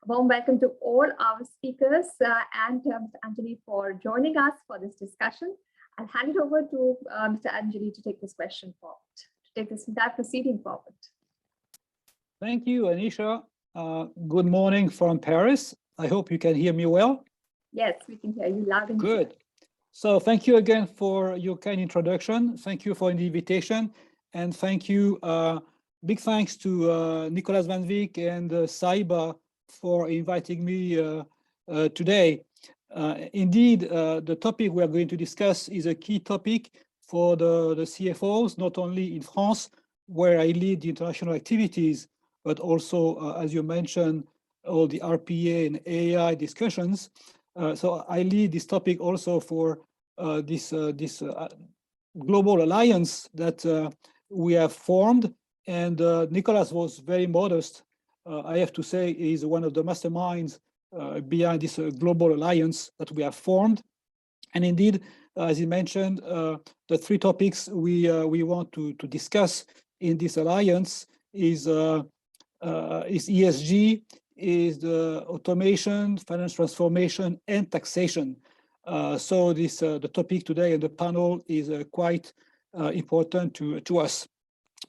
Warm welcome to all our speakers and Mr. Angeli for joining us for this discussion. I'll hand it over to Mr. Angeli to take this question forward, to take this entire proceeding forward. Thank you, Anisha. Good morning from Paris. I hope you can hear me well. Yes, we can hear you loud and clear. Good. So thank you again for your kind introduction. Thank you for the invitation. And thank you, big thanks to 𝐀𝐮𝐽 𝐏𝐫𝐨𝐜𝐞𝐬𝐬 and Saiba for inviting me today. Indeed, the topic we are going to discuss is a key topic for the CFOs, not only in France, where I lead the international activities, but also, as you mentioned, all the RPA and AI discussions. So I lead this topic also for this global alliance that we have formed. And Nicolas was very modest. I have to say, he's one of the masterminds behind this global alliance that we have formed. And indeed, as he mentioned, the three topics we want to discuss in this alliance is ESG, is the automation, finance transformation, and taxation. So this the topic today in the panel is quite important to us.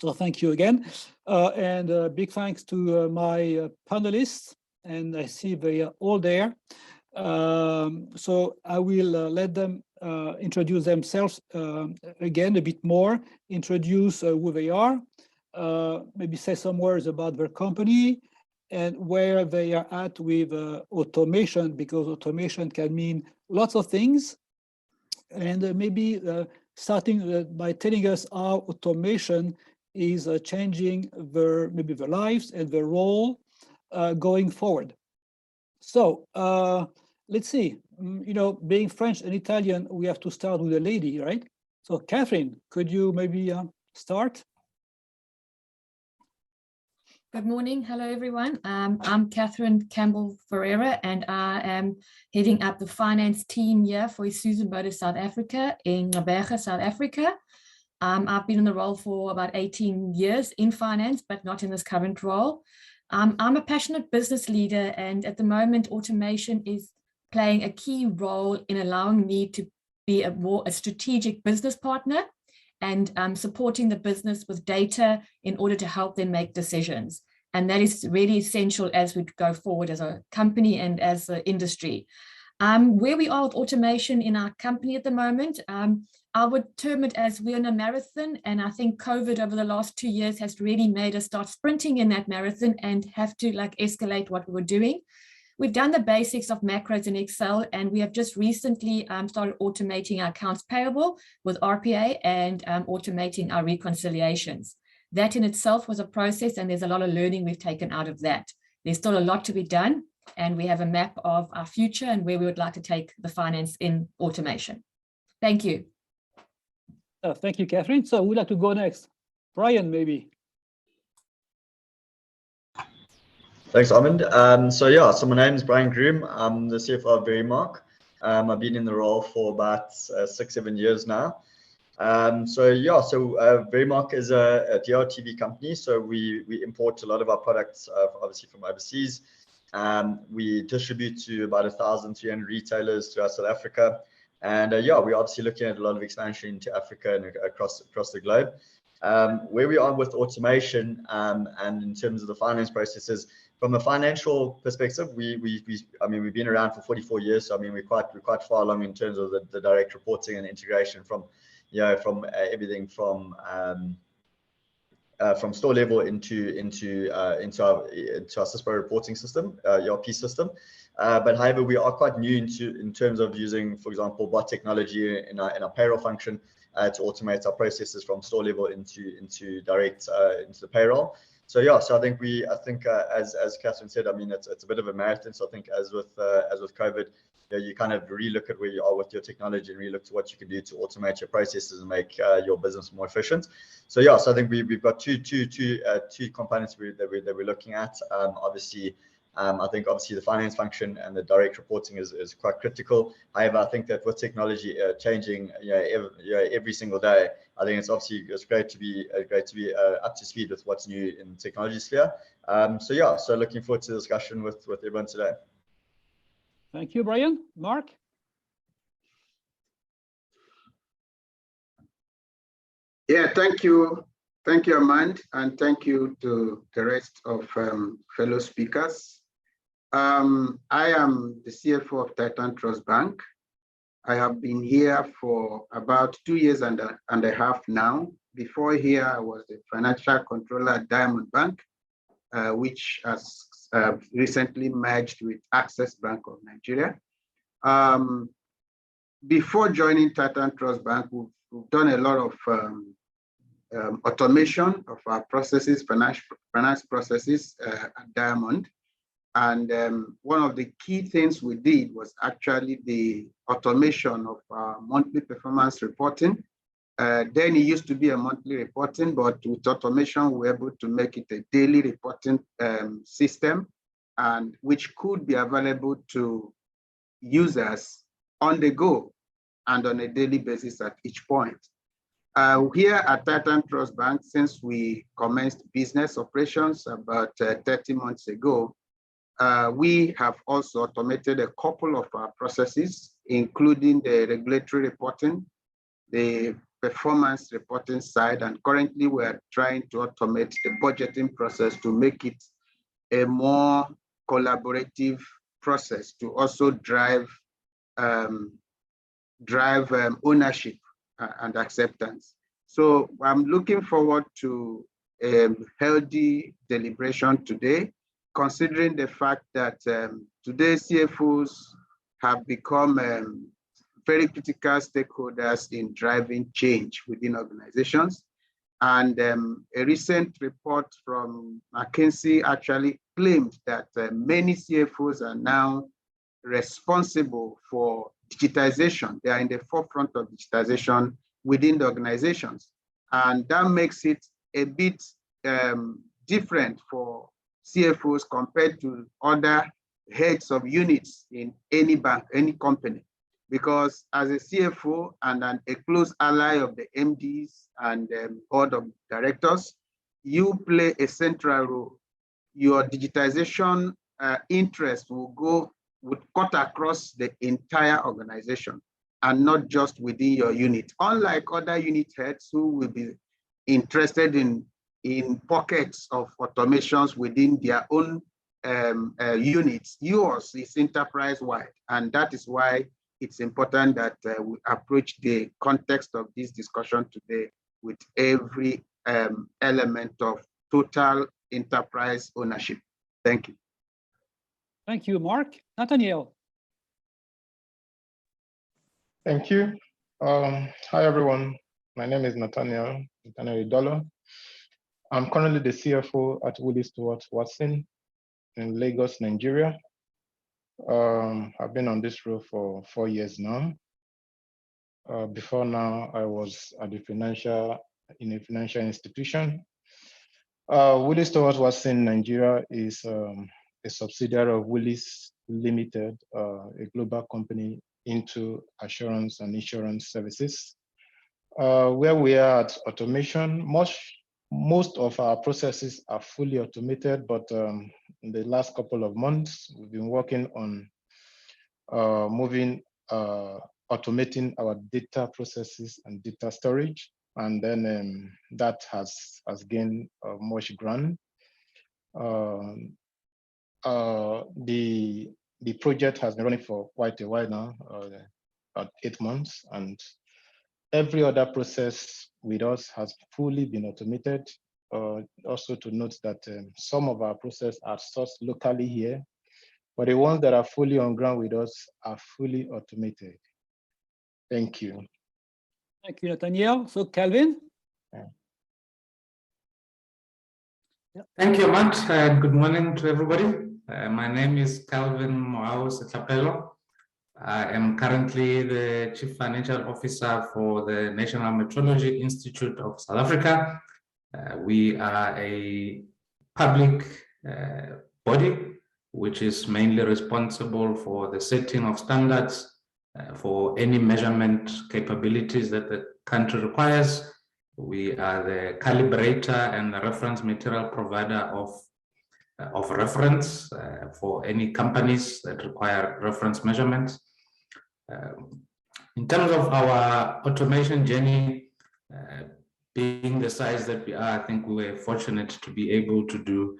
So thank you again, and big thanks to my panelists, and I see they are all there. So I will let them introduce themselves again a bit more, introduce who they are, maybe say some words about their company and where they are at with automation, because automation can mean lots of things. And maybe starting by telling us how automation is changing maybe their lives and their role going forward. So let's see, you know, being French and Italian, we have to start with a lady, right? So Catherine, could you maybe start? Good morning. Hello, everyone. I'm Catherine Campbell Ferreira, and I am heading up the finance team here for Isuzu Motors South Africa in 𝐽𝐽𝐻𝐾𝐬𝐬, South Africa. I've been in the role for about 18 years in finance, but not in this current role. I'm a passionate business leader, and at the moment, automation is playing a key role in allowing me to be a strategic business partner and supporting the business with data in order to help them make decisions. And that is really essential as we go forward as a company and as an industry. Where we are with automation in our company at the moment, I would term it as we're in a marathon, and I think COVID over the last 2 years has really made us start sprinting in that marathon and have to escalate what we were doing. We've done the basics of macros in Excel, and we have just recently started automating our accounts payable with RPA and automating our reconciliations. That in itself was a process, and there's a lot of learning we've taken out of that. There's still a lot to be done, and we have a map of our future and where we would like to take the finance in automation. Thank you. Thank you, Catherine. So we'd like to go next. Bryan, maybe. Thanks, Armand. So my name is Bryan Groome. I'm the CFO of Verimark. I've been in the role for about 6-7 years now. Verimark is a DRTV company. So we import a lot of our products, obviously from overseas. We distribute to about 1,300 retailers throughout South Africa. And we're obviously looking at a lot of expansion into Africa and across the globe. Where we are with automation and in terms of the finance processes, from a financial perspective, we've been around for 44 years. So we're quite far along in terms of the direct reporting and integration from everything from store level into our SISPO reporting system, ERP system. But however, we are quite new in terms of using, for example, bot technology in our payroll function to automate our processes from store level into direct into the payroll. So I think as Catherine said, it's a bit of a marathon. So I think as with COVID, you kind of relook at where you are with your technology and relook to what you can do to automate your processes and make your business more efficient. So I think we've got two components that we're looking at. Obviously, I think obviously the finance function and the direct reporting is quite critical. However, I think that with technology changing every single day, I think it's great to be up to speed with what's new in the technology sphere. So looking forward to the discussion with everyone today. Thank you, Bryan. Mark? Yeah, thank you. Thank you, Armand, and thank you to the rest of fellow speakers. I am the CFO of Titan Trust Bank. I have been here for about 2 years and a half now. Before here, I was the financial controller at Diamond Bank, which has recently merged with Access Bank of Nigeria. Before joining Titan Trust Bank, we've done a lot of automation of our processes, finance processes at Diamond. And one of the key things we did was actually the automation of our monthly performance reporting. Then it used to be a monthly reporting, but with automation, we're able to make it a daily reporting system, and which could be available to users on the go and on a daily basis at each point. Here at Titan Trust Bank, since we commenced business operations about 30 months ago, we have also automated a couple of our processes, including the regulatory reporting, the performance reporting side, and currently we're trying to automate the budgeting process to make it a more collaborative process to also drive ownership and acceptance. So I'm looking forward to a healthy deliberation today, considering the fact that today CFOs have become very critical stakeholders in driving change within organizations. And a recent report from McKinsey actually claimed that many CFOs are now responsible for digitization. They are in the forefront of digitization within the organizations. And that makes it a bit different for CFOs compared to other heads of units in any bank, any company. Because as a CFO and a close ally of the MDs and board of directors, you play a central role. Your digitization interest would cut across the entire organization and not just within your unit. Unlike other unit heads who will be interested in pockets of automations within their own units, yours is enterprise-wide. And that is why it's important that we approach the context of this discussion today with every element of total enterprise ownership. Thank you. Thank you, Mark. Nathaniel. Thank you. Hi, everyone. My name is Nathaniel Idolor. I'm currently the CFO at Willis Toward Watson in Lagos, Nigeria. I've been on this role for 4 years now. Before now, I was at in a financial institution. Willis Toward Watson Nigeria is a subsidiary of Willis Limited, a global company into assurance and insurance services. Where we are at automation, most of our processes are fully automated, but in the last couple of months, we've been working on automating our data processes and data storage, and then that has gained much ground. The project has been running for quite a while now, about 8 months, and every other process with us has fully been automated. Also to note that some of our processes are sourced locally here, but the ones that are fully on ground with us are fully automated. Thank you. Thank you, Nathaniel. So Kelvin? Yeah. Thank you, Matt, and good morning to everybody. My name is 𝐀𝐮𝐿𝐼𝐻 Sehlapelo. I am currently the Chief Financial Officer for the National Metrology Institute of South Africa. We are a public body which is mainly responsible for the setting of standards for any measurement capabilities that the country requires. We are the calibrator and the reference material provider of reference for any companies that require reference measurements. In terms of our automation journey, being the size that we are, I think we were fortunate to be able to do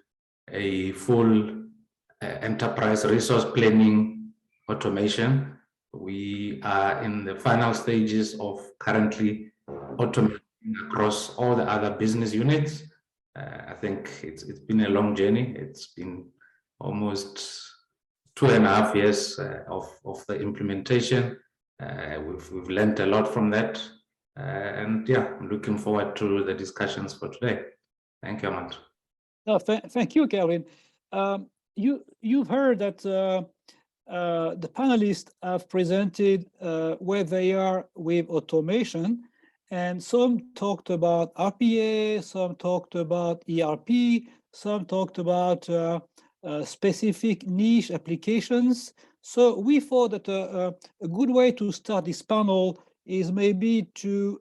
a full enterprise resource planning automation. We are in the final stages of currently automating across all the other business units. I think it's been a long journey. It's been almost 2.5 years of the implementation. We've learned a lot from that. And yeah, I'm looking forward to the discussions for today. Thank you, Armand. No, thank you, Kelvin. You've heard that the panelists have presented where they are with automation, and some talked about RPA, some talked about ERP, some talked about specific niche applications. So we thought that a good way to start this panel is maybe to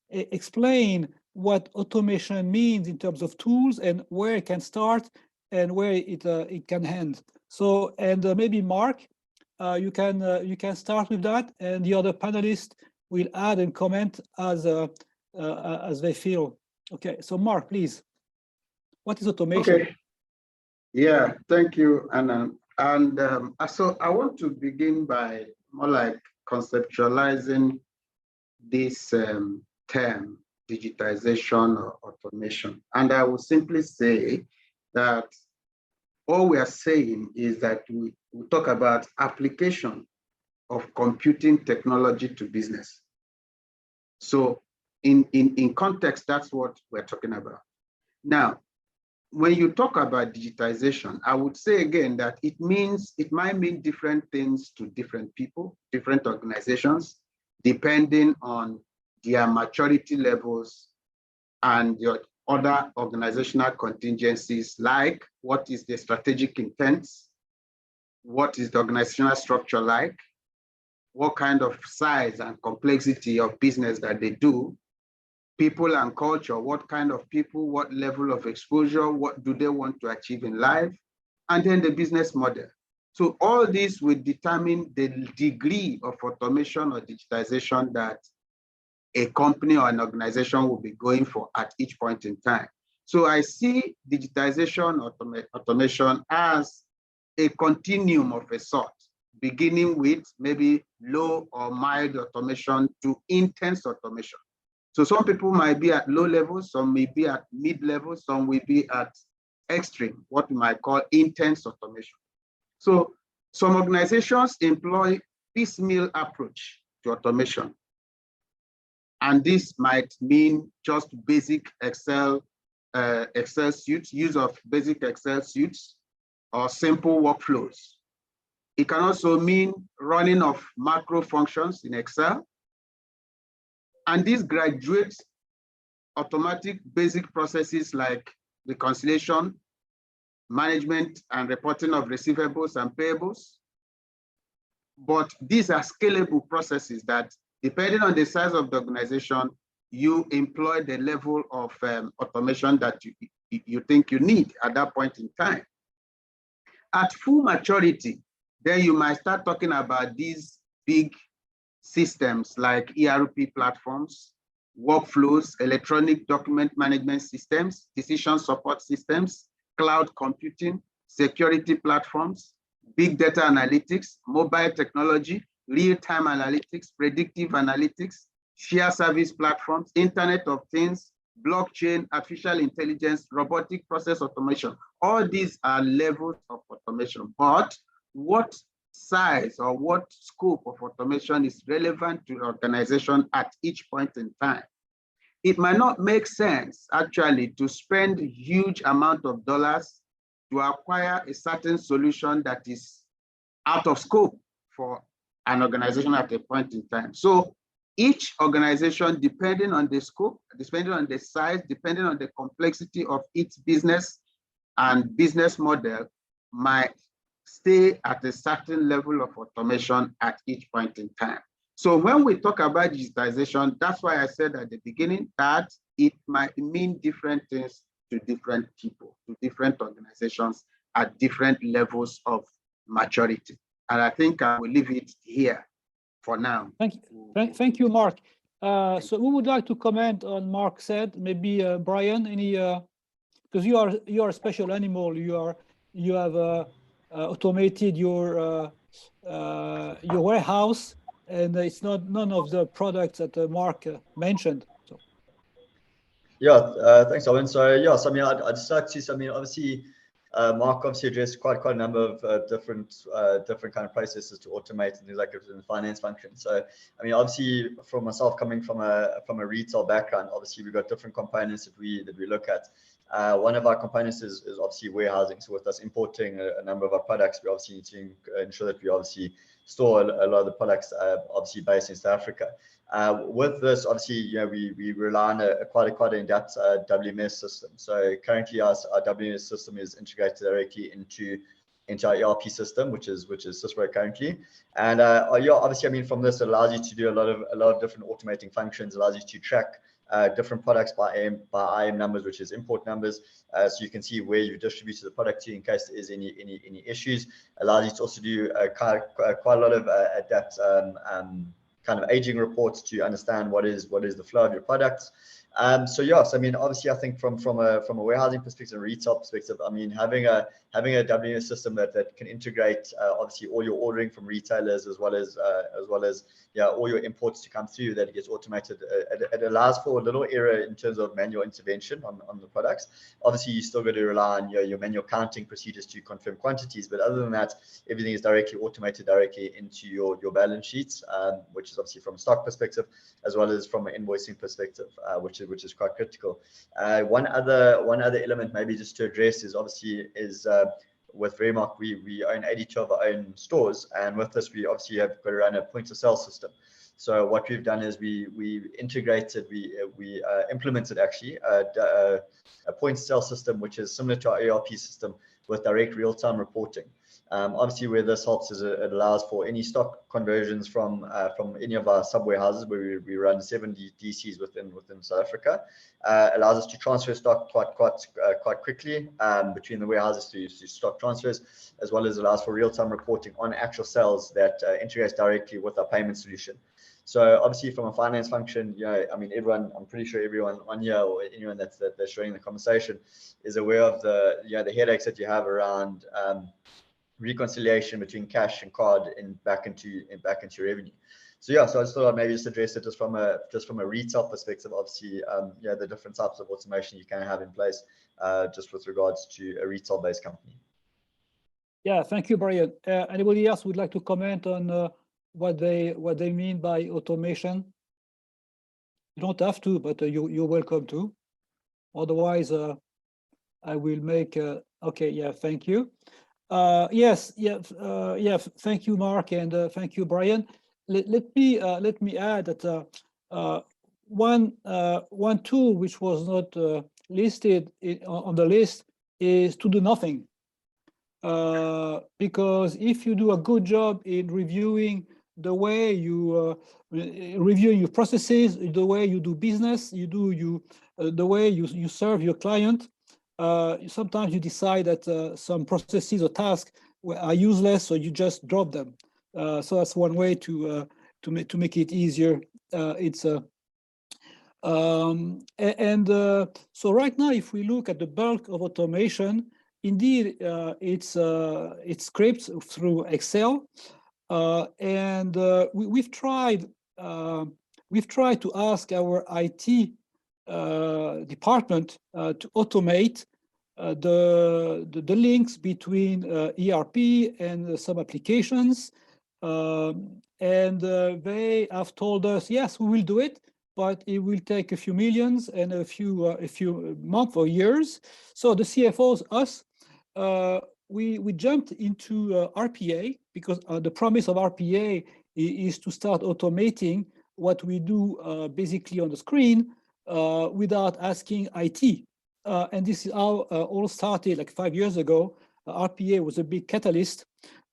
explain what automation means in terms of tools and where it can start and where it can end. So, and maybe Mark, you can start with that, and the other panelists will add and comment as they feel. Okay, so Mark, please. What is automation? Okay. Yeah, thank you, Anna. And so I want to begin by more like conceptualizing this term, digitization or automation. And I will simply say that all we are saying is that we talk about application of computing technology to business. So in context, that's what we're talking about. Now, when you talk about digitization, I would say again that it might mean different things to different people, different organizations, depending on their maturity levels and your other organizational contingencies, like what is the strategic intent, what is the organizational structure like, what kind of size and complexity of business that they do, people and culture, what kind of people, what level of exposure, what do they want to achieve in life, and then the business model. So all this will determine the degree of automation or digitization that a company or an organization will be going for at each point in time. So I see digitization or automation as a continuum of a sort, beginning with maybe low or mild automation to intense automation. So some people might be at low levels, some may be at mid levels, some will be at extreme, what we might call intense automation. So some organizations employ piecemeal approach to automation. And this might mean just basic Excel suites, use of basic Excel suites or simple workflows. It can also mean running of macro functions in Excel. And this graduates automatic basic processes like reconciliation, management and reporting of receivables and payables. But these are scalable processes that, depending on the size of the organization, you employ the level of automation that you think you need at that point in time. At full maturity, then you might start talking about these big systems like ERP platforms, workflows, electronic document management systems, decision support systems, cloud computing, security platforms, big data analytics, mobile technology, real-time analytics, predictive analytics, shared service platforms, Internet of Things, blockchain, artificial intelligence, robotic process automation. All these are levels of automation. But what size or what scope of automation is relevant to the organization at each point in time? It might not make sense actually to spend a huge amount of dollars to acquire a certain solution that is out of scope for an organization at a point in time. So each organization, depending on the scope, depending on the size, depending on the complexity of its business and business model, might stay at a certain level of automation at each point in time. So when we talk about digitization, that's why I said at the beginning that it might mean different things to different people, to different organizations at different levels of maturity. And I think I will leave it here for now. Thank you, Mark. So we would like to comment on Mark said. Maybe Bryan, any because you are a special animal. You have automated your warehouse, and it's not none of the products that Mark mentioned. So. Yeah, thanks, Owen. So yeah, so I mean, I'd start to. So I mean, obviously, Mark obviously addressed quite a number of different kind of processes to automate and things like it in the finance function. So I mean, obviously, for myself coming from a retail background, obviously we've got different components that we look at. One of our components is obviously warehousing. So with us importing a number of our products, we obviously need to ensure that we obviously store a lot of the products obviously based in South Africa. With this, obviously, you know, we rely on quite an in-depth WMS system. So currently, our WMS system is integrated directly into our ERP system, which is Cisco currently. And yeah, obviously, I mean, from this, it allows you to do a lot of different automating functions. Allows you to track different products by IM numbers, which is import numbers, so you can see where you distributed the product to in case there is any issues. Allows you to also do quite a lot of adapt kind of aging reports to understand what is the flow of your products. So yes, I mean, obviously, I think from a warehousing perspective, retail perspective, I mean, having a WMS system that can integrate obviously all your ordering from retailers as well as yeah, all your imports to come through, that it gets automated. It allows for a little error in terms of manual intervention on the products. Obviously, you still got to rely on your manual counting procedures to confirm quantities, but other than that, everything is directly automated directly into your balance sheets, which is obviously from a stock perspective as well as from an invoicing perspective, which is quite critical. One other element maybe just to address is obviously with Verimark, we own 82 of our own stores, and with this we obviously have got to run a point of sale system. So what we've done is we integrated, we implemented actually a point of sale system which is similar to our ERP system with direct real-time reporting. Obviously, where this helps is it allows for any stock conversions from any of our sub warehouses where we run 70 DCs within South Africa. Allows us to transfer stock quite quickly between the warehouses to stock transfers, as well as allows for real-time reporting on actual sales that integrates directly with our payment solution. So obviously, from a finance function, you know, I mean, I'm pretty sure everyone on here or anyone that's joining the conversation is aware of the headaches that you have around reconciliation between cash and card and back into revenue. So yeah, so I just thought I'd maybe just address it just from a retail perspective. Obviously, yeah, the different types of automation you can have in place just with regards to a retail-based company. Yeah, thank you, Bryan. Anybody else would like to comment on what they mean by automation? You don't have to, but you're welcome to. Otherwise, I will make. Okay, yeah, thank you. Yes, yeah, thank you, Mark, and thank you, Bryan. Let me add that one tool which was not listed on the list is to do nothing. Because if you do a good job in reviewing the way you reviewing your processes, the way you do business, the way you serve your client, sometimes you decide that some processes or tasks are useless, so you just drop them. So that's one way to make it easier. So right now, if we look at the bulk of automation, indeed, it's scripts through Excel, and we've tried to ask our IT department to automate the links between ERP and some applications, and they have told us, yes, we will do it, but it will take a few millions and a few months or years. So the CFOs, us, we jumped into RPA because the promise of RPA is to start automating what we do basically on the screen without asking IT. And this is how all started like 5 years ago. RPA was a big catalyst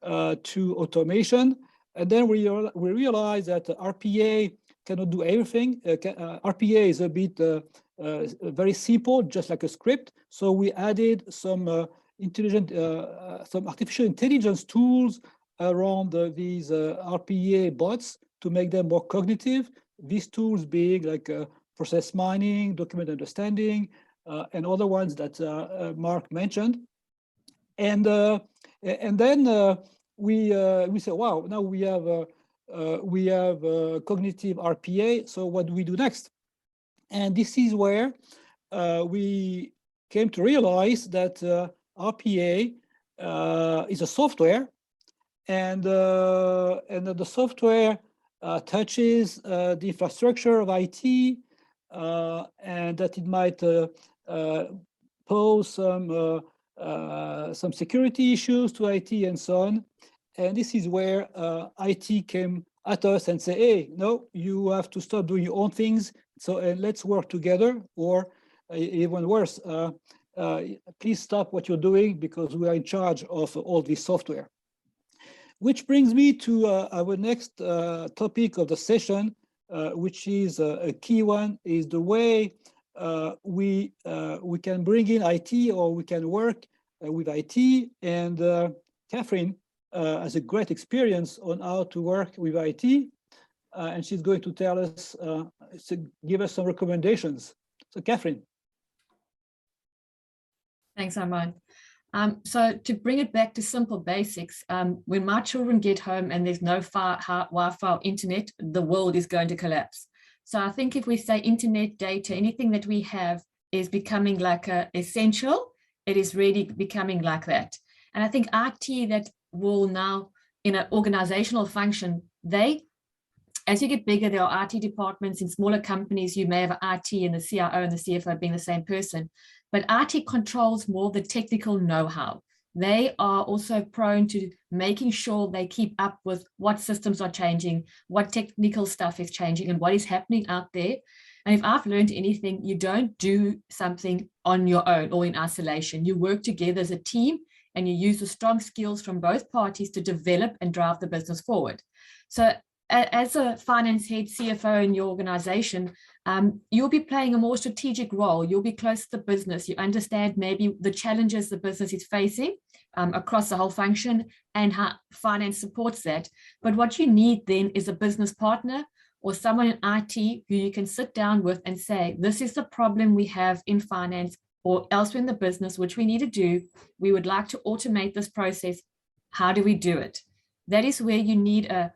to automation. And then we realized that RPA cannot do everything. RPA is a bit very simple, just like a script. So we added some some artificial intelligence tools around these RPA bots to make them more cognitive. These tools being like process mining, document understanding, and other ones that Mark mentioned. And then we said, wow, now we have cognitive RPA. So what do we do next? And this is where we came to realize that RPA is a software, and the software touches the infrastructure of IT, and that it might pose some security issues to IT and so on. And this is where IT came at us and say, hey, no, you have to stop doing your own things. So let's work together, or even worse, please stop what you're doing because we are in charge of all this software. Which brings me to our next topic of the session, which is a key one, is the way we can bring in IT, or we can work with IT. And Catherine has a great experience on how to work with IT, and she's going to tell us, give us some recommendations. So Catherine. Thanks, Armand. So to bring it back to simple basics, when my children get home and there's no Wi-Fi or internet, the world is going to collapse. So I think if we say internet data, anything that we have is becoming like essential, it is really becoming like that. And I think IT that will now, in an organizational function, as you get bigger, there are IT departments. In smaller companies, you may have an IT and the CIO and the CFO being the same person. But IT controls more the technical know-how. They are also prone to making sure they keep up with what systems are changing, what technical stuff is changing, and what is happening out there. And if I've learned anything, you don't do something on your own or in isolation. You work together as a team, and you use the strong skills from both parties to develop and drive the business forward. So as a finance head, CFO in your organization, you'll be playing a more strategic role. You'll be close to the business. You understand maybe the challenges the business is facing across the whole function and how finance supports that. But what you need then is a business partner or someone in IT who you can sit down with and say, this is the problem we have in finance or elsewhere in the business, which we need to do. We would like to automate this process. How do we do it? That is where you need a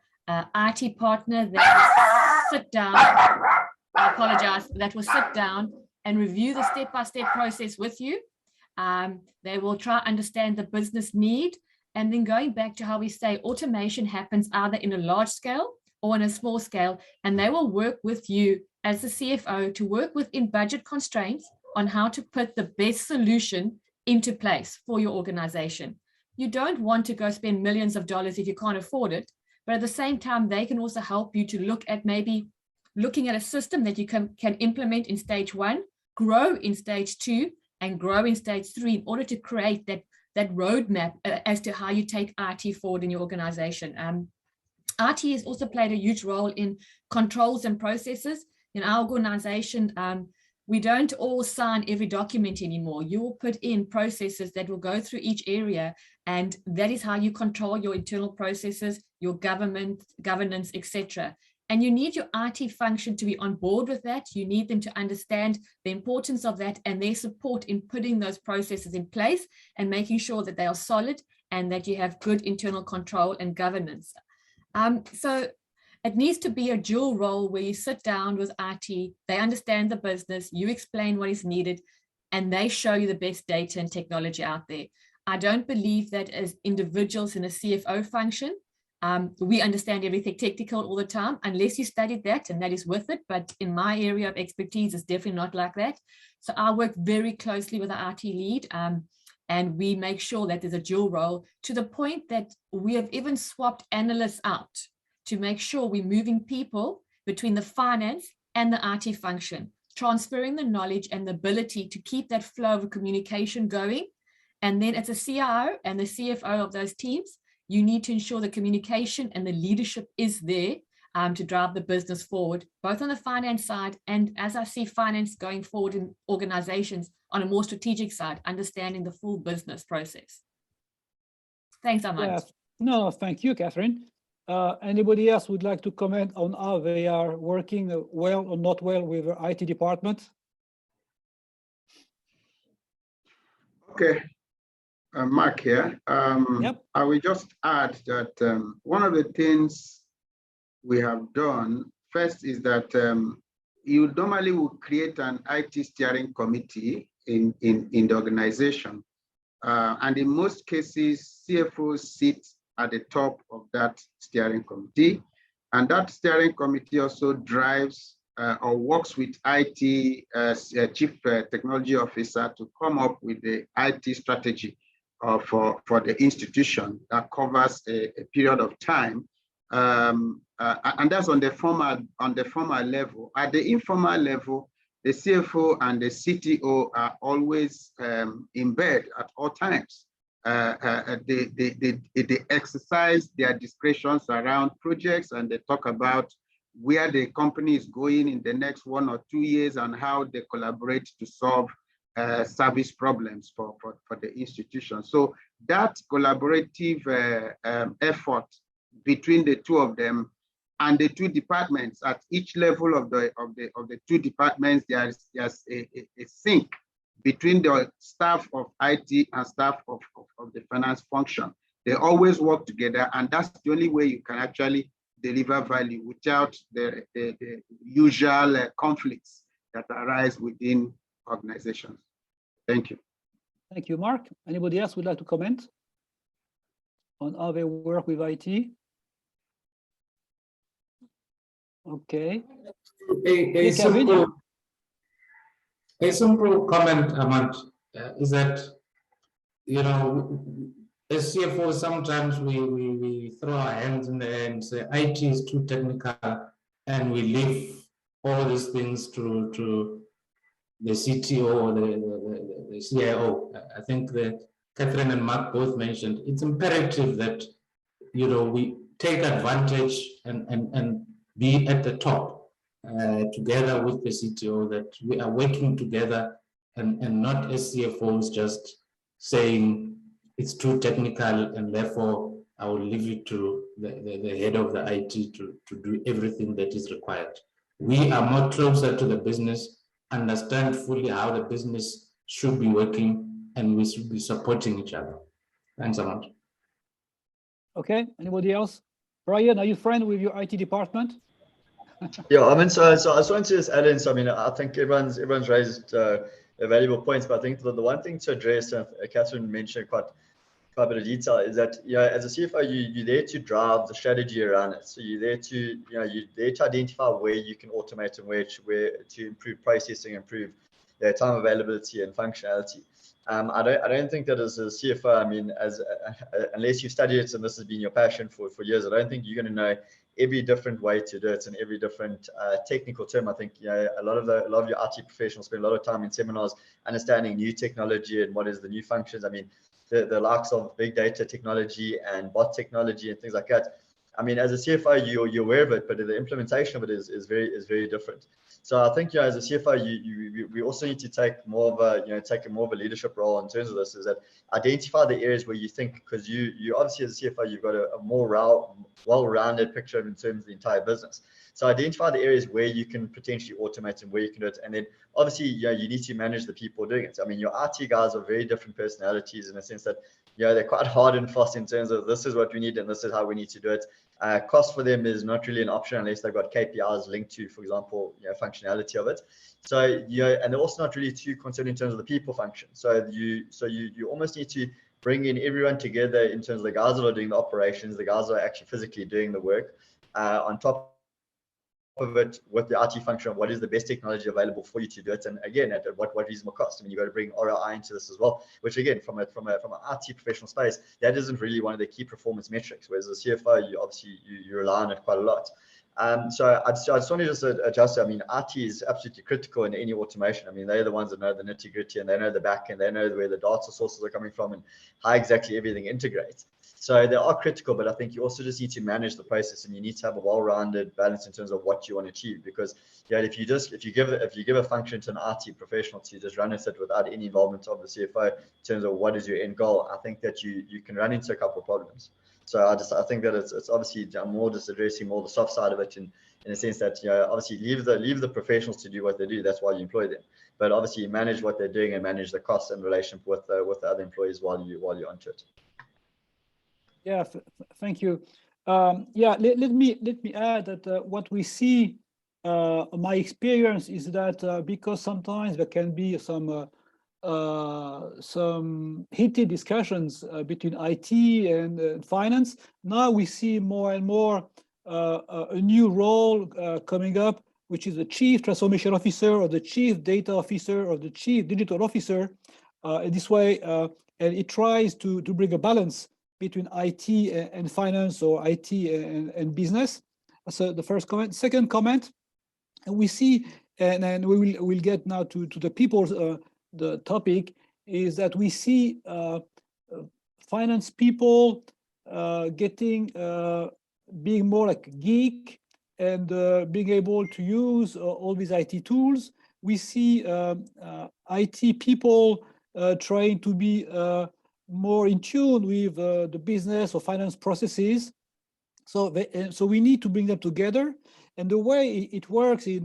IT partner that will sit down, I apologize, that will sit down and review the step-by-step process with you. They will try to understand the business need. And then going back to how we say automation happens either in a large scale or in a small scale, and they will work with you as the CFO to work within budget constraints on how to put the best solution into place for your organization. You don't want to go spend millions of dollars if you can't afford it, but at the same time, they can also help you to look at maybe looking at a system that you can implement in stage 1, grow in stage 2, and grow in stage 3 in order to create that roadmap as to how you take IT forward in your organization. IT has also played a huge role in controls and processes. In our organization, we don't all sign every document anymore. You will put in processes that will go through each area, and that is how you control your internal processes, your governance, etc. And you need your IT function to be on board with that. You need them to understand the importance of that and their support in putting those processes in place and making sure that they are solid and that you have good internal control and governance. So it needs to be a dual role where you sit down with IT, they understand the business, you explain what is needed, and they show you the best data and technology out there. I don't believe that as individuals in a CFO function, we understand everything technical all the time, unless you studied that, and that is with it. But in my area of expertise, it's definitely not like that. So I work very closely with the IT lead, and we make sure that there's a dual role to the point that we have even swapped analysts out to make sure we're moving people between the finance and the IT function, transferring the knowledge and the ability to keep that flow of communication going And then as a CIO and the CFO of those teams, you need to ensure the communication and the leadership is there to drive the business forward, both on the finance side and as I see finance going forward in organizations on a more strategic side, understanding the full business process. Thanks, Armand. Yeah. No, thank you, Catherine. Anybody else would like to comment on how they are working well or not well with the IT department? Okay, Mark here. Yep. I will just add that one of the things we have done first is that you normally will create an IT steering committee in the organization. And in most cases, CFOs sit at the top of that steering committee. And that steering committee also drives or works with IT Chief Technology Officer to come up with the IT strategy for the institution that covers a period of time. And that's on the formal level. At the informal level, the CFO and the CTO are always in bed at all times. They exercise their discretions around projects, and they talk about where the company is going in the next 1 or 2 years and how they collaborate to solve service problems for the institution. So that collaborative effort between the two of them and the two departments, at each level of the two departments, there's a sync between the staff of IT and staff of the finance function. They always work together, and that's the only way you can actually deliver value without the usual conflicts that arise within organizations. Thank you. Thank you, Mark. Anybody else would like to comment on how they work with IT? Okay. A simple comment, Armand, is that, you know, as CFO, sometimes we throw our hands in the air and say IT is too technical, and we leave all these things to the CTO or the CIO. I think that Catherine and Mark both mentioned it's imperative that, you know, we take advantage and be at the top together with the CTO, that we are working together and not as CFOs just saying it's too technical and therefore I will leave it to the head of the IT to do everything that is required. We are more closer to the business, understand fully how the business should be working, and we should be supporting each other. Thanks so much. Okay, anybody else? Bryan, are you friend with your IT department? Yeah, I mean, so I just wanted to just add in. So I mean, I think everyone's raised valuable points, but I think the one thing to address, and Catherine mentioned quite a bit of detail, is that, you know, as a CFO, you're there to drive the strategy around it. So you're there to identify where you can automate and where to improve processing, improve time availability and functionality. I don't think that as a CFO, I mean, unless you study it and this has been your passion for years, I don't think you're going to know every different way to do it and every different technical term. I think, you know, a lot of your IT professionals spend a lot of time in seminars understanding new technology and what is the new functions. I mean, the likes of big data technology and bot technology and things like that. I mean, as a CFO, you're aware of it, but the implementation of it is very different. So I think, you know, as a CFO, we also need to take more of a leadership role in terms of this, is that identify the areas where you think, because you obviously as a CFO, you've got a more well-rounded picture in terms of the entire business. So identify the areas where you can potentially automate and where you can do it. And then obviously, you know, you need to manage the people doing it. I mean, your IT guys are very different personalities in a sense that, you know, they're quite hard and fast in terms of this is what we need and this is how we need to do it. Cost for them is not really an option unless they've got KPIs linked to, for example, you know, functionality of it. So, you know, and they're also not really too concerned in terms of the people function. So you almost need to bring in everyone together in terms of the guys that are doing the operations, the guys that are actually physically doing the work, on top of it with the IT function of what is the best technology available for you to do it, and again at what reasonable cost. I mean, you got to bring ROI into this as well, which again from an IT professional space, that isn't really one of the key performance metrics. Whereas as a CFO, you rely on it quite a lot. So I just want to just adjust. I mean, IT is absolutely critical in any automation. I mean, they're the ones that know the nitty gritty, and they know the back end, they know where the data sources are coming from and how exactly everything integrates. So they are critical, but I think you also just need to manage the process, and you need to have a well-rounded balance in terms of what you want to achieve. Because if you give a function to an IT professional to just run it without any involvement of the CFO in terms of what is your end goal, I think that you can run into a couple of problems. So I think that it's obviously more just addressing more the soft side of it in a sense that obviously leave the professionals to do what they do. That's why you employ them. But obviously you manage what they're doing and manage the costs in relation with the other employees while you're onto it. Yeah, thank you. Yeah, let me add that what we see, my experience is that because sometimes there can be some heated discussions between IT and finance. Now we see more and more a new role coming up, which is the Chief Transformation Officer or the Chief Data Officer or the Chief Digital Officer. In this way, and it tries to bring a balance between IT and finance or IT and business. So the first comment. Second comment, we see, and we'll get now to the people's the topic, is that we see finance people being more like geek and being able to use all these IT tools. We see IT people trying to be more in tune with the business or finance processes. So we need to bring them together. And the way it works in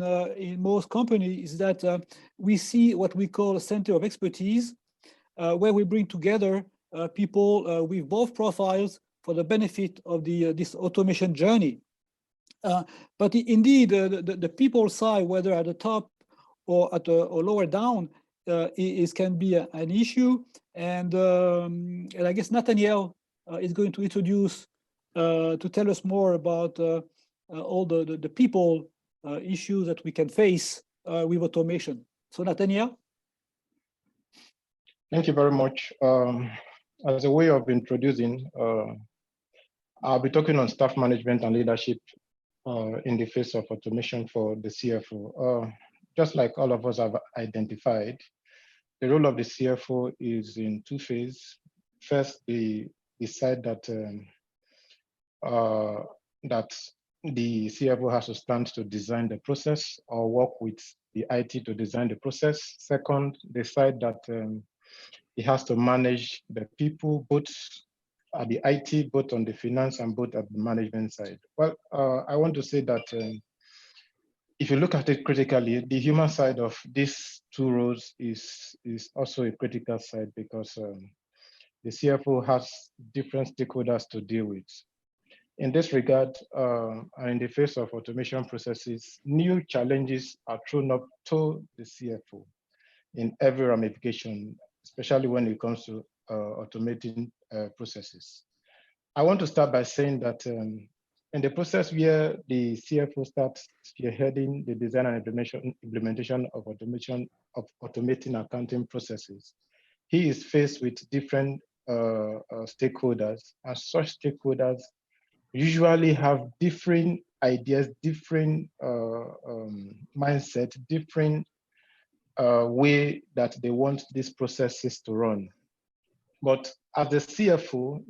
most companies is that we see what we call a center of expertise, where we bring together people with both profiles for the benefit of this automation journey. But indeed, the people side, whether at the top or at or lower down, can be an issue. And I guess Nathaniel is going to introduce to tell us more about all the people issues that we can face with automation. So Nathaniel? Thank you very much. As a way of introducing, I'll be talking on staff management and leadership in the face of automation for the CFO. Just like all of us have identified, the role of the CFO is in two phases. First, the side that the CFO has to stand to design the process or work with the IT to design the process. Second, the side that he has to manage the people, both at the IT, both on the finance and both at the management side. Well, I want to say that if you look at it critically, the human side of these two roles is also a critical side, because the CFO has different stakeholders to deal with. In this regard, and in the face of automation processes, new challenges are thrown up to the CFO in every ramification, especially when it comes to automating processes. I want to start by saying that in the process where the CFO starts spearheading the design and implementation of automating accounting processes, he is faced with different stakeholders, and such stakeholders usually have different ideas, different mindset, different way that they want these processes to run. But as the CFO,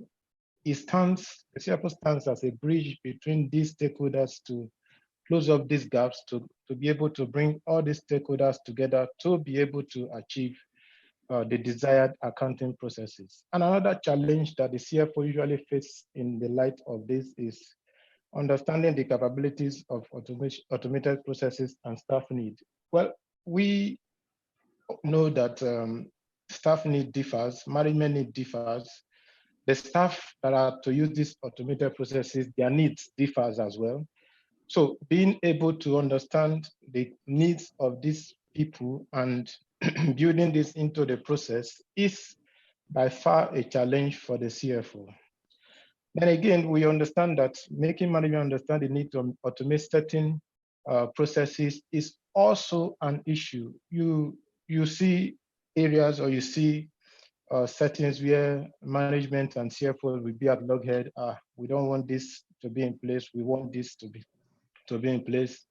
the CFO stands as a bridge between these stakeholders to close up these gaps, to be able to bring all these stakeholders together to be able to achieve the desired accounting processes. And another challenge that the CFO usually faces in the light of this is understanding the capabilities of automated processes and staff need. Well, we know that staff need differs, management need differs. The staff that are to use these automated processes, their needs differs as well. So being able to understand the needs of these people and building this into the process is by far a challenge for the CFO. Then again, we understand that making management understand the need to automate certain processes is also an issue. You see areas, or you see settings where management and CFO will be at loghead. We don't want this to be in place. We want this to to be in place.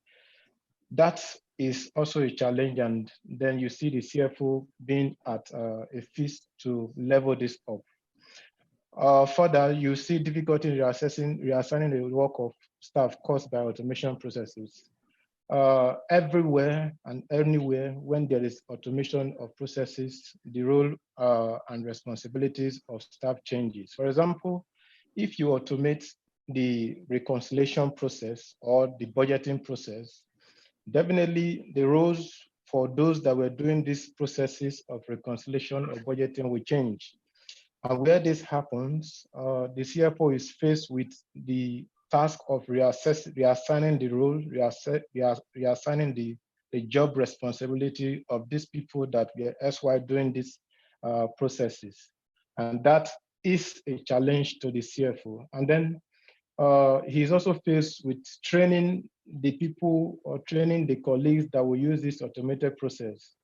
That is also a challenge, and then you see the CFO being at a feast to level this up. Further, you see difficulty in reassigning the work of staff caused by automation processes. Everywhere and anywhere when there is automation of processes, the role and responsibilities of staff changes. For example, if you automate the reconciliation process or the budgeting process, definitely the roles for those that were doing these processes of reconciliation or budgeting will change. And where this happens, the CFO is faced with the task of reassigning the role, reassigning the job responsibility of these people that were elsewhere doing these processes. And that is a challenge to the CFO. And then he's also faced with training the people or training the colleagues that will use this automated process.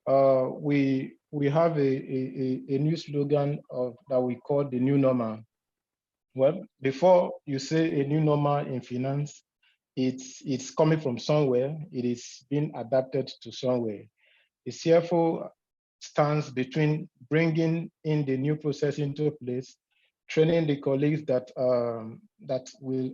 We have a new slogan that we call the new normal. Well, before you say a new normal in finance, it's coming from somewhere. It is being adapted to somewhere. The CFO stands between bringing in the new process into place, training the colleagues that will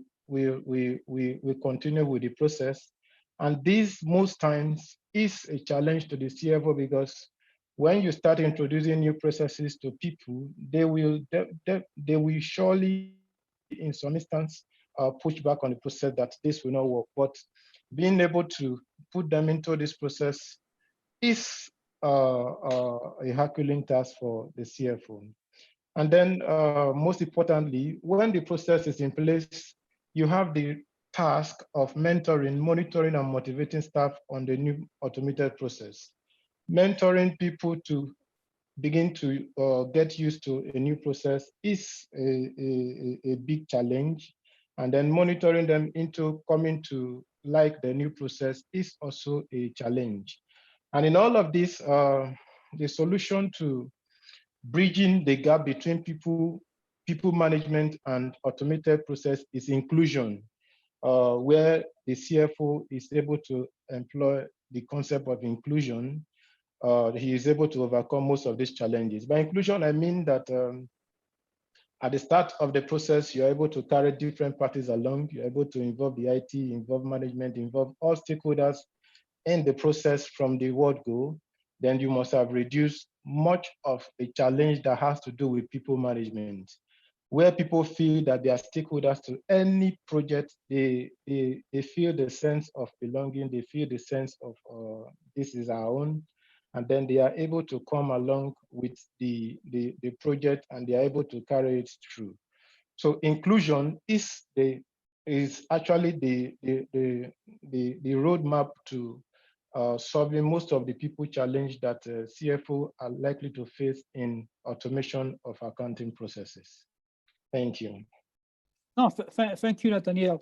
continue with the process. And this most times is a challenge to the CFO, because when you start introducing new processes to people, they will surely, in some instance, push back on the process that this will not work. But being able to put them into this process is a Herculean task for the CFO. And then most importantly, when the process is in place, you have the task of mentoring, monitoring, and motivating staff on the new automated process. Mentoring people to begin to get used to a new process is a big challenge. And then monitoring them into coming to like the new process is also a challenge. And in all of this, the solution to bridging the gap between people management and automated process is inclusion, where the CFO is able to employ the concept of inclusion. He is able to overcome most of these challenges. By inclusion, I mean that at the start of the process, you're able to carry different parties along. You're able to involve the IT, involve management, involve all stakeholders in the process from the word go. Then you must have reduced much of a challenge that has to do with people management, where people feel that they are stakeholders to any project. They feel the sense of belonging. They feel the sense of this is our own. And then they are able to come along with the project, and they are able to carry it through. So inclusion is actually the roadmap to solving most of the people challenge that CFO are likely to face in automation of accounting processes. Thank you. No, thank you, Nathaniel.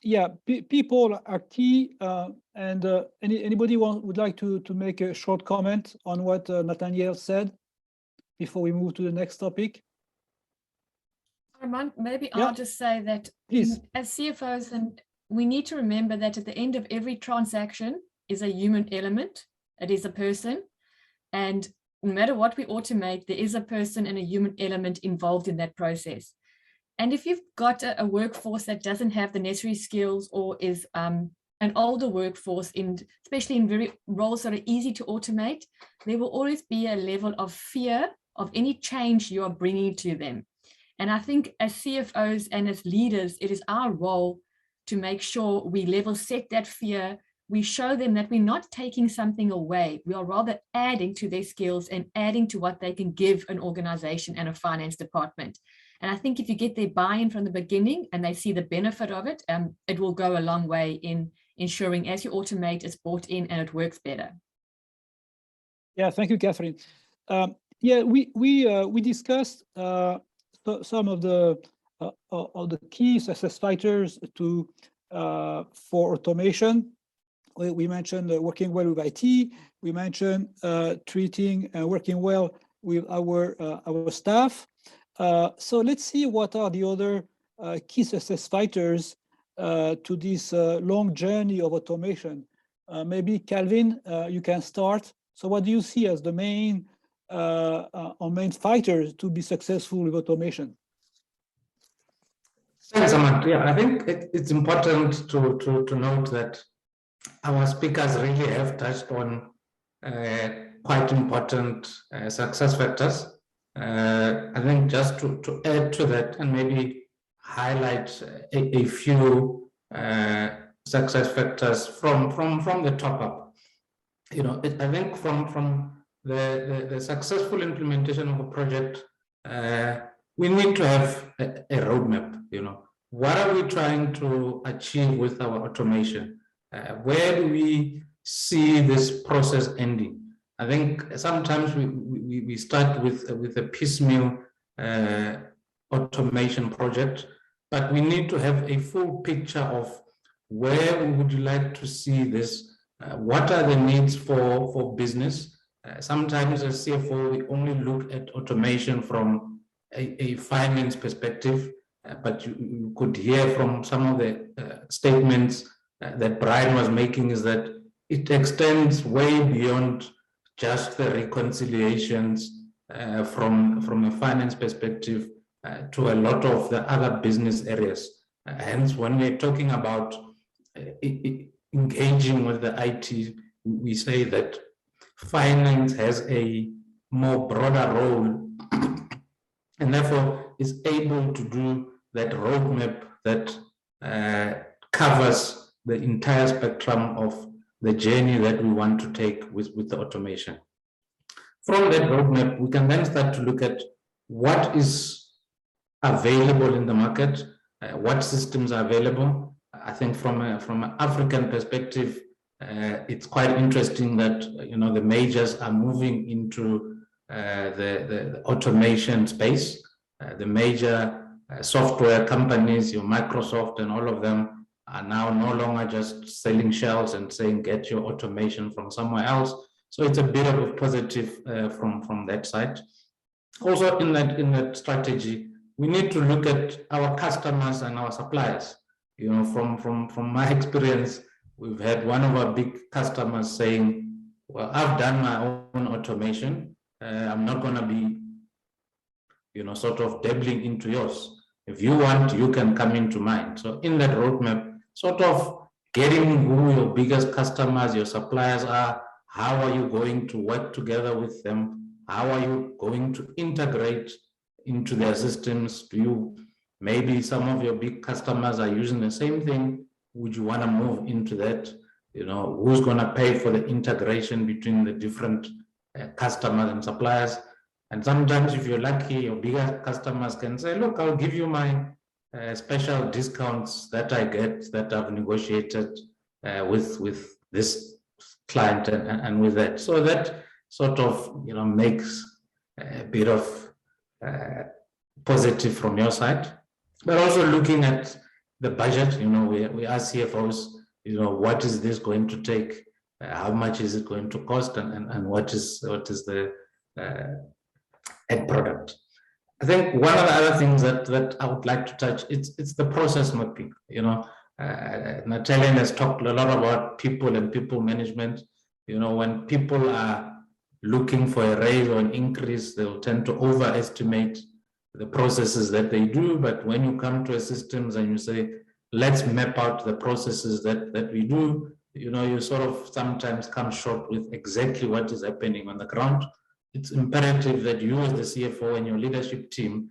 Yeah, people are key, and anybody would like to make a short comment on what Nathaniel said before we move to the next topic? Armand, maybe Yeah. I'll just say that Please. as CFOs, and we need to remember that at the end of every transaction is a human element. It is a person, and no matter what we automate, there is a person and a human element involved in that process. And if you've got a workforce that doesn't have the necessary skills, or is an older workforce, especially in very roles that are easy to automate, there will always be a level of fear of any change you are bringing to them. And I think as CFOs and as leaders, it is our role to make sure we level set that fear. We show them that we're not taking something away. We are rather adding to their skills and adding to what they can give an organization and a finance department. And I think if you get their buy-in from the beginning and they see the benefit of it, it will go a long way in ensuring as you automate, it's bought in and it works better. Yeah, thank you, Catherine. Yeah, we discussed some of the key success factors for automation. We mentioned working well with IT. We mentioned treating and working well with our staff. So let's see what are the other key success factors to this long journey of automation. Maybe Calvin, you can start. So what do you see as the main fighters to be successful with automation? Thanks, Armand. Yeah, I think it's important to note that our speakers really have touched on quite important success factors. I think just to add to that and maybe highlight a few success factors from the top up. You know, I think from the successful implementation of a project, we need to have a roadmap. You know, what are we trying to achieve with our automation? Where do we see this process ending? I think sometimes we start with a piecemeal automation project, but we need to have a full picture of where we would like to see this. What are the needs for business? Sometimes as CFO, we only look at automation from a finance perspective, but you could hear from some of the statements that Bryan was making is that it extends way beyond just the reconciliations from a finance perspective to a lot of the other business areas. Hence, when we're talking about engaging with the IT, we say that finance has a more broader role and therefore is able to do that roadmap that covers the entire spectrum of the journey that we want to take with the automation. From that roadmap, we can then start to look at what is available in the market, what systems are available. I think from an African perspective, it's quite interesting that the majors are moving into the automation space. The major software companies, your Microsoft and all of them, are now no longer just selling shells and saying get your automation from somewhere else. So it's a bit of a positive from that side. Also in that strategy, we need to look at our customers and our suppliers. From my experience, we've had one of our big customers saying, well, I've done my own automation. I'm not going to be, sort of dabbling into yours. If you want, you can come into mine. So in that roadmap, sort of getting who your biggest customers, your suppliers are, how are you going to work together with them? How are you going to integrate into their systems? Maybe some of your big customers are using the same thing. Would you want to move into that? Who's going to pay for the integration between the different customers and suppliers? And sometimes if you're lucky, your bigger customers can say, look, I'll give you my special discounts that I get that I've negotiated with this client and with that. So that sort of, makes a bit of positive from your side. But also looking at the budget, we ask CFOs, what is this going to take? How much is it going to cost? And what is the end product? I think one of the other things that I would like to touch, it's the process mapping. Nathaniel has talked a lot about people and people management. When people are looking for a raise or an increase, they'll tend to overestimate the processes that they do. But when you come to a systems and you say, let's map out the processes that we do, you sort of sometimes come short with exactly what is happening on the ground. It's imperative that you as the CFO and your leadership team,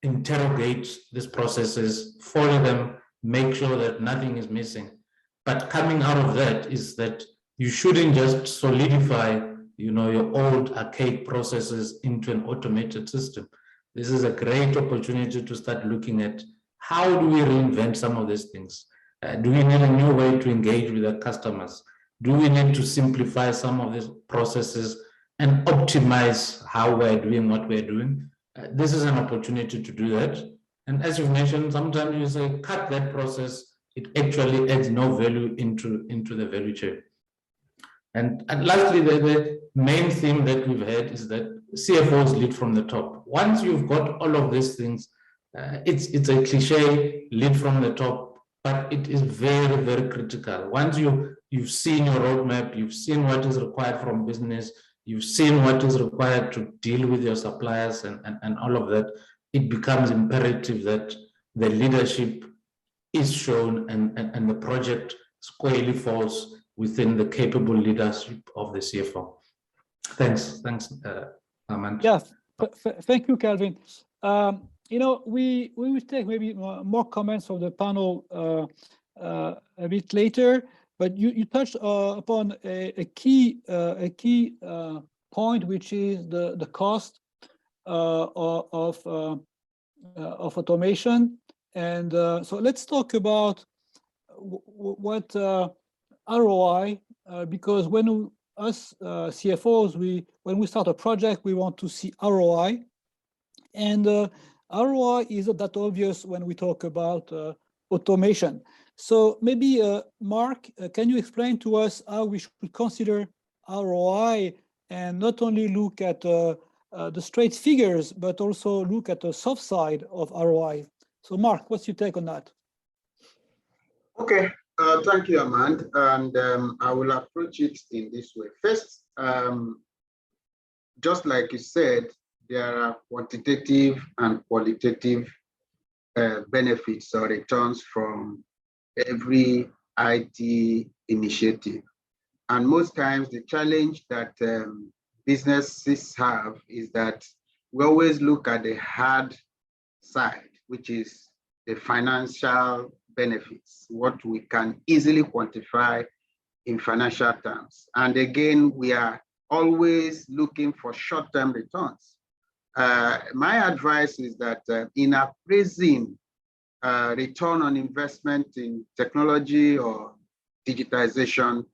interrogate these processes, follow them, make sure that nothing is missing. But coming out of that is that you shouldn't just solidify, your old archaic processes into an automated system. This is a great opportunity to start looking at how do we reinvent some of these things? Do we need a new way to engage with our customers? Do we need to simplify some of these processes and optimize how we're doing what we're doing? This is an opportunity to do that. And as you've mentioned, sometimes you say, cut that process. It actually adds no value into the value chain. And lastly, the main theme that we've had is that CFOs lead from the top. Once you've got all of these things, it's a cliche, lead from the top. but it is very, very critical. Once you've seen your roadmap, you've seen what is required from business, you've seen what is required to deal with your suppliers and all of that, it becomes imperative that the leadership is shown and the project squarely falls within the capable leadership of the CFO. Thanks, Armand. Yeah, thank you, Calvin. You know, we will take maybe more comments from the panel a bit later, but you touched upon a key point, which is the cost of automation. And so let's talk about what ROI, because when us CFOs, when we start a project, we want to see ROI, and ROI isn't that obvious when we talk about automation. So maybe Mark, can you explain to us how we should consider ROI and not only look at the straight figures, but also look at the soft side of ROI? So Mark, what's your take on that? Okay, thank you, Armand. And I will approach it in this way. First, just like you said, there are quantitative and qualitative benefits or returns from every IT initiative. And most times the challenge that businesses have is that we always look at the hard side, which is the financial benefits, what we can easily quantify in financial terms. And again, we are always looking for short-term returns. My advice is that in appraising return on investment in technology or digitization,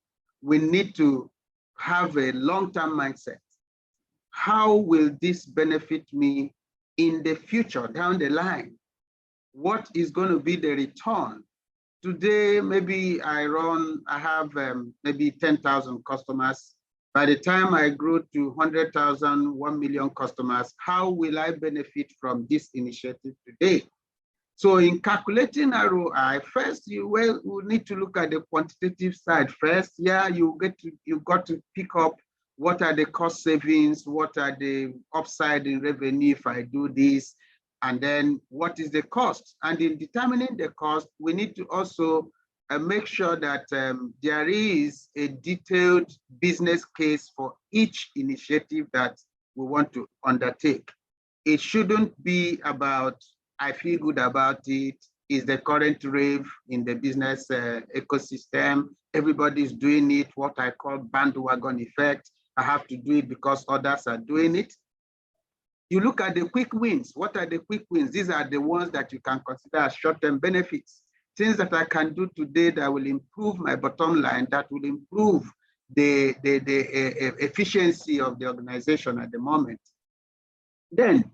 we need to have a long-term mindset. How will this benefit me in the future, down the line? What is going to be the return? Today, maybe I have maybe 10,000 customers. By the time I grow to 100,000, 1 million customers, how will I benefit from this initiative today? So in calculating ROI, first you will need to look at the quantitative side first. Yeah, you got to pick up what are the cost savings, what are the upside in revenue if I do this, and then what is the cost? And in determining the cost, we need to also make sure that there is a detailed business case for each initiative that we want to undertake. It shouldn't be about, I feel good about it, is the current rave in the business ecosystem. Everybody's doing it, what I call bandwagon effect. I have to do it because others are doing it. You look at the quick wins. What are the quick wins? These are the ones that you can consider as short-term benefits. Things that I can do today that will improve my bottom line, that will improve the efficiency of the organization at the moment. Then,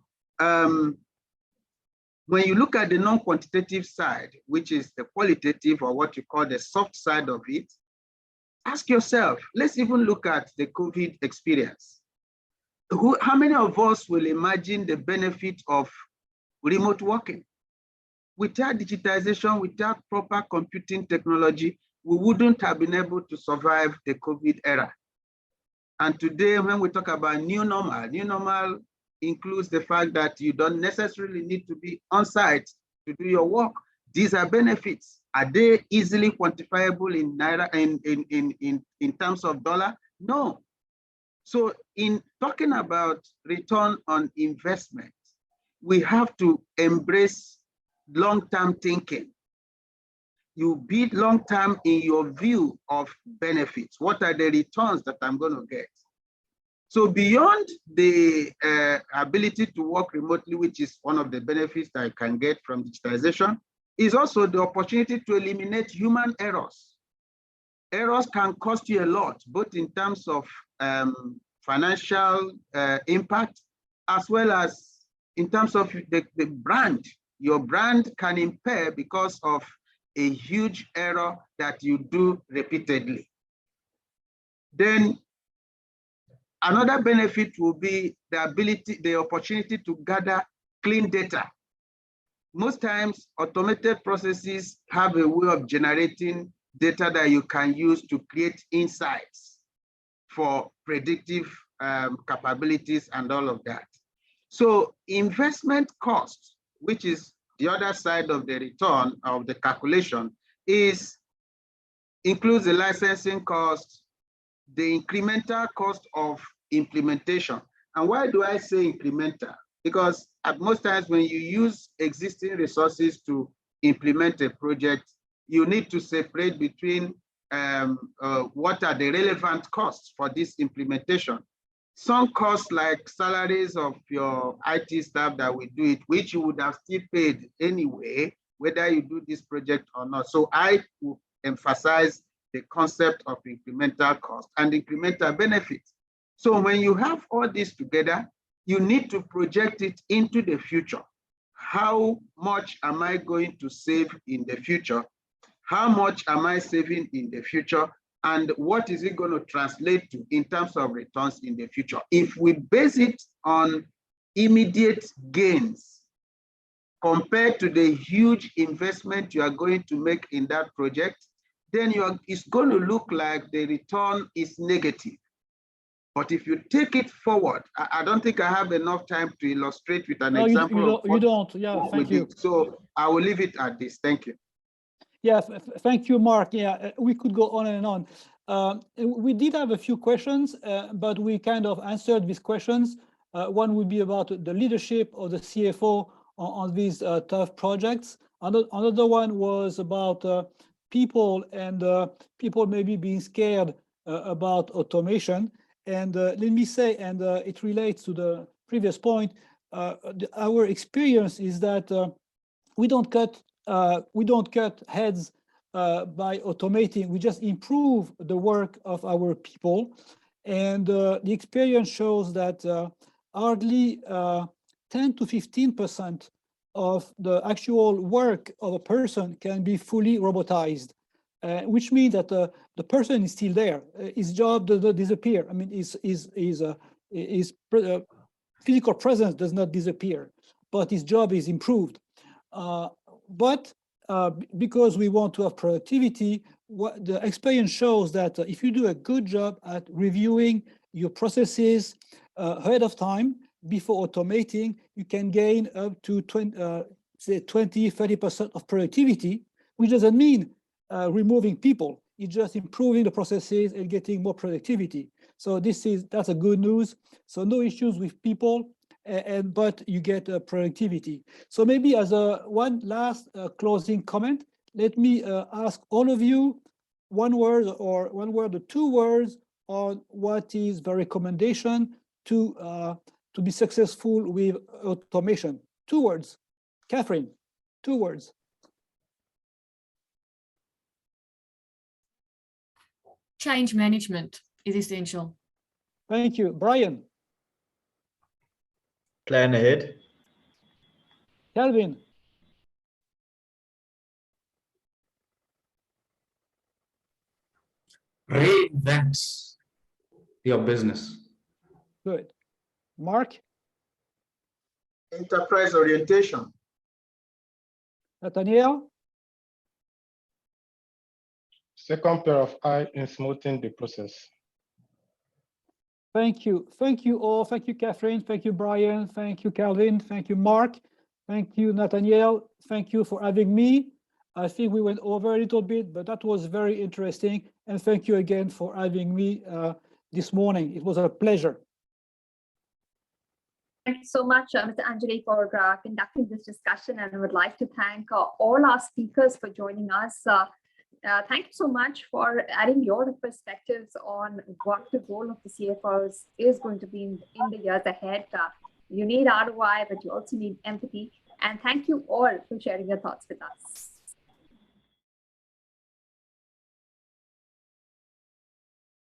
when you look at the non-quantitative side, which is the qualitative or what you call the soft side of it, ask yourself, let's even look at the COVID experience. How many of us will imagine the benefit of remote working? Without digitization, without proper computing technology, we wouldn't have been able to survive the COVID era. And today, when we talk about new normal includes the fact that you don't necessarily need to be on site to do your work. These are benefits. Are they easily quantifiable in naira, in terms of dollar? No. So in talking about return on investment, we have to embrace long-term thinking. You be long-term in your view of benefits. What are the returns that I'm going to get? So beyond the ability to work remotely, which is one of the benefits that I can get from digitization, is also the opportunity to eliminate human errors. Errors can cost you a lot, both in terms of financial impact, as well as in terms of the brand. Your brand can impair because of a huge error that you do repeatedly. Then another benefit will be the opportunity to gather clean data. most times automated processes have a way of generating data that you can use to create insights for predictive capabilities and all of that. So investment cost, which is the other side of the return of the calculation, includes the licensing cost, the incremental cost of implementation. And why do I say incremental? Because at most times when you use existing resources to implement a project, you need to separate between what are the relevant costs for this implementation. Some costs like salaries of your IT staff that will do it, which you would have still paid anyway, whether you do this project or not. So I will emphasize the concept of incremental cost and incremental benefits. So when you have all this together, you need to project it into the future. How much am I going to save in the future? How much am I saving in the future? And what is it going to translate to in terms of returns in the future? If we base it on immediate gains compared to the huge investment you are going to make in that project, then it's going to look like the return is negative. But if you take it forward, I don't think I have enough time to illustrate with an example. You don't. Yeah, thank you. So I will leave it at this. Thank you. Yeah, thank you, Mark. Yeah, we could go on and on. We did have a few questions, but we kind of answered these questions. One would be about the leadership of the CFO on these tough projects. Another one was about people and people maybe being scared about automation. And let me say, and it relates to the previous point, our experience is that we don't cut heads by automating. We just improve the work of our people. And the experience shows that hardly 10 to 15% of the actual work of a person can be fully robotized, which means that the person is still there. His job does not disappear. I mean, his physical presence does not disappear, but his job is improved. But because we want to have productivity, what the experience shows that if you do a good job at reviewing your processes ahead of time before automating, you can gain up to 20–30% of productivity, which doesn't mean removing people. It's just improving the processes and getting more productivity. So that's a good news. So no issues with people, but you get productivity. So maybe as one last closing comment, let me ask all of you one word or 2 words on what is the recommendation to be successful with automation. 2 words. Catherine, 2 words. Change management is essential. Thank you. Bryan. Plan ahead. Kelvin. Reinvent your business. Good. Mark. Enterprise orientation. Nathaniel. Second pair of eyes in smoothing the process. Thank you. Thank you all. Thank you, Catherine. Thank you, Bryan. Thank you, Calvin. Thank you, Mark. Thank you, Nathaniel. Thank you for having me. I think we went over a little bit, but that was very interesting. And thank you again for having me this morning. It was a pleasure. Thank you so much, Mr. Angeli, for conducting this discussion. And I would like to thank all our speakers for joining us. Thank you so much for adding your perspectives on what the role of the CFOs is going to be in the years ahead. You need ROI, but you also need empathy. And thank you all for sharing your thoughts with us.